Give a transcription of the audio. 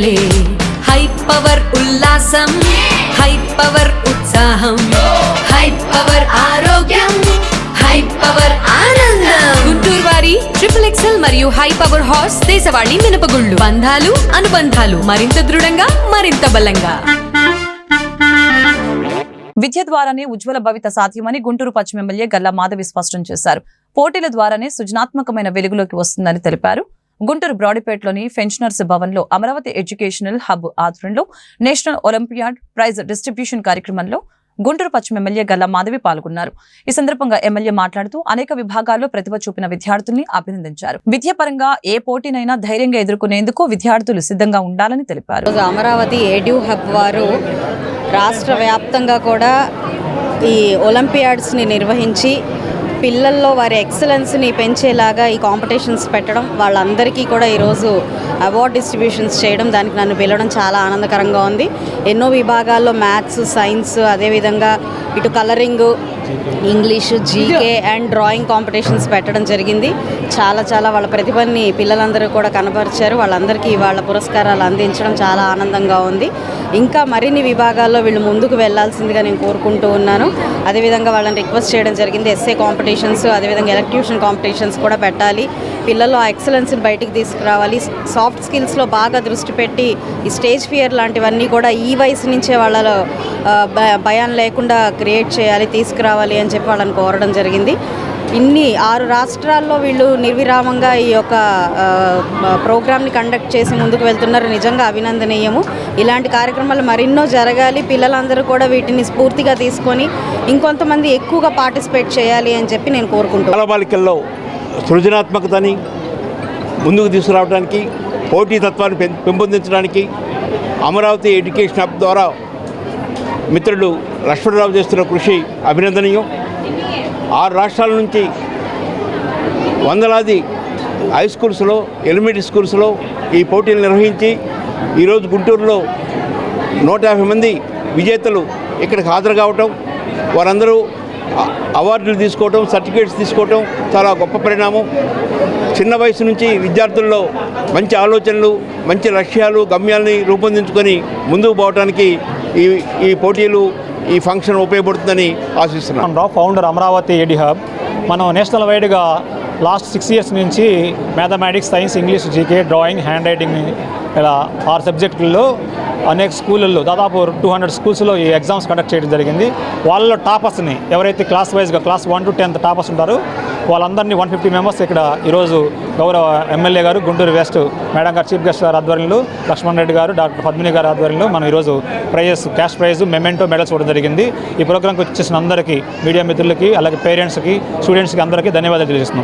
క్రీడలే high power ఉల్లాసం, high power ఉత్సాహం, high power ఆరోగ్యం, హై పవర్ ఆనందం. గుంటూరు వారి XXL మరియు హై పవర్ హార్స్ దేశవాళీ మినపగుళ్ళు. బంధాలు అనుబంధాలు మరింత దృఢంగా, మరింత బలంగా. విద్య ద్వారానే ఉజ్వల భవిత సాధ్యమని గుంటూరు పశ్చిమ ఎమ్మెల్యే గల్లా మాధవి స్పష్టం చేశారు. పోటీల ద్వారానే సృజనాత్మకమైన వెలుగులోకి వస్తుందని తెలిపారు. గుంటూరు బ్రాడీపేటలోని పెన్షనర్స్ భవన్ లో అమరావతి ఎడ్యుకేషనల్ హబ్ ఆధ్వర్యంలో నేషనల్ ఒలింపియాడ్ ప్రైజ్ డిస్ట్రిబ్యూషన్ కార్యక్రమంలో గుంటూరు పశ్చిమ ఎమ్మెల్యే గల్లా మాధవి పాల్గొన్నారు. ఈ సందర్భంగా ఎమ్మెల్యే మాట్లాడుతూ అనేక విభాగాల్లో ప్రతిభ చూపిన విద్యార్థుల్ని అభినందించారు. విద్యాపరంగా ఏ పోటీనైనా ధైర్యంగా ఎదుర్కొనేందుకు విద్యార్థులు సిద్ధంగా ఉండాలని తెలిపారు. అమరావతి ఎడ్యూ హబ్ వారు రాష్ట్ర వ్యాప్తంగా కూడా ఈ ఒలింపియాడ్స్ని నిర్వహించి పిల్లల్లో వారి ఎక్సలెన్స్ని పెంచేలాగా ఈ కాంపిటీషన్స్ పెట్టడం, వాళ్ళందరికీ కూడా ఈరోజు అవార్డ్ డిస్ట్రిబ్యూషన్స్ చేయడం, దానికి నన్ను పిలవడం చాలా ఆనందకరంగా ఉంది. ఎన్నో విభాగాల్లో మ్యాథ్స్, సైన్స్, అదేవిధంగా ఇటు colouring, English, GK and drawing competitions పెట్టడం జరిగింది. చాలా వాళ్ళ ప్రతిభని పిల్లలందరూ కూడా కనబరిచారు. వాళ్ళందరికీ వాళ్ళ పురస్కారాలు అందించడం చాలా ఆనందంగా ఉంది. ఇంకా మరిన్ని విభాగాల్లో వీళ్ళు ముందుకు వెళ్లాల్సిందిగా నేను కోరుకుంటూ ఉన్నాను. అదేవిధంగా వాళ్ళని రిక్వెస్ట్ చేయడం జరిగింది. ఎస్ఏ కాంపిటీషన్స్, అదేవిధంగా ఎలక్ట్యూషన్ కాంపిటీషన్స్ కూడా పెట్టాలి. పిల్లల్లో ఆ ఎక్సలెన్స్ని బయటికి తీసుకురావాలి. సాఫ్ట్ స్కిల్స్లో బాగా దృష్టి పెట్టి ఈ స్టేజ్ ఫియర్ లాంటివన్నీ కూడా ఈ వయసు నుంచే వాళ్ళలో భయం లేకుండా క్రియేట్ చేయాలి, తీసుకురావాలి అని చెప్పి వాళ్ళని కోరడం జరిగింది. 6 రాష్ట్రాల్లో వీళ్ళు నిర్విరామంగా ఈ యొక్క ప్రోగ్రామ్ని కండక్ట్ చేసి ముందుకు వెళ్తున్నారు. నిజంగా అభినందనీయము. ఇలాంటి కార్యక్రమాలు మరెన్నో జరగాలి. పిల్లలందరూ కూడా వీటిని స్ఫూర్తిగా తీసుకొని ఇంకొంతమంది ఎక్కువగా పార్టిసిపేట్ చేయాలి అని చెప్పి నేను కోరుకుంటున్నాను. బాలికల్లో సృజనాత్మకతని ముందుకు తీసుకురావడానికి, పోటీతత్వాన్ని పెంపొందించడానికి అమరావతి ఎడ్యుకేషన్ హబ్ ద్వారా మిత్రుడు లక్ష్మణరావు చేస్తున్న కృషి అభినందనీయం. 6 రాష్ట్రాల నుంచి వందలాది హై స్కూల్స్లో, ఎలిమెంటరీ స్కూల్స్లో ఈ పోటీలు నిర్వహించి ఈరోజు గుంటూరులో 150 మంది విజేతలు ఇక్కడికి హాజరు కావటం, వారందరూ అవార్డులు తీసుకోవటం, సర్టిఫికేట్స్ తీసుకోవటం చాలా గొప్ప పరిణామం. చిన్న వయసు నుంచి విద్యార్థుల్లో మంచి ఆలోచనలు, మంచి లక్ష్యాలు, గమ్యాలని రూపొందించుకొని ముందుకు పోవడానికి ఈ పోటీలు, ఈ ఫంక్షన్ ఉపయోగపడుతుందని ఆశిస్తున్నాను. Founder Amaravati edu hub. మనం నేషనల్ వైడ్గా లాస్ట్ 6 ఇయర్స్ నుంచి mathematics, science, English, GK, drawing, hand writing ఇలా 6 సబ్జెక్టుల్లో అనేక స్కూళ్ళల్లో దాదాపు 200 స్కూల్స్లో ఈ ఎగ్జామ్స్ కండక్ట్ చేయడం జరిగింది. వాళ్ళలో టాపర్స్ని ఎవరైతే క్లాస్ వైజ్గా క్లాస్ 1 to 10th టాపర్స్ ఉంటారో వాళ్ళందరినీ 150 మెంబర్స్ ఇక్కడ ఈరోజు గౌరవ ఎమ్మెల్యే గారు, గుంటూరు వెస్ట్ మేడం గారు, చీఫ్ గెస్ట్ గారు ఆధ్వర్యంలో, లక్ష్మణ్ రెడ్డి గారు, డాక్టర్ పద్మిని గారి ఆధ్వర్యంలో మనం ఈరోజు prizes, cash prize, memento, medals ఇవ్వడం జరిగింది. ఈ ప్రోగ్రాంకి వచ్చేసిన అందరికీ, మీడియా మిత్రులకి, అలాగే పేరెంట్స్కి, స్టూడెంట్స్కి అందరికీ ధన్యవాదాలు తెలియజేస్తున్నాం.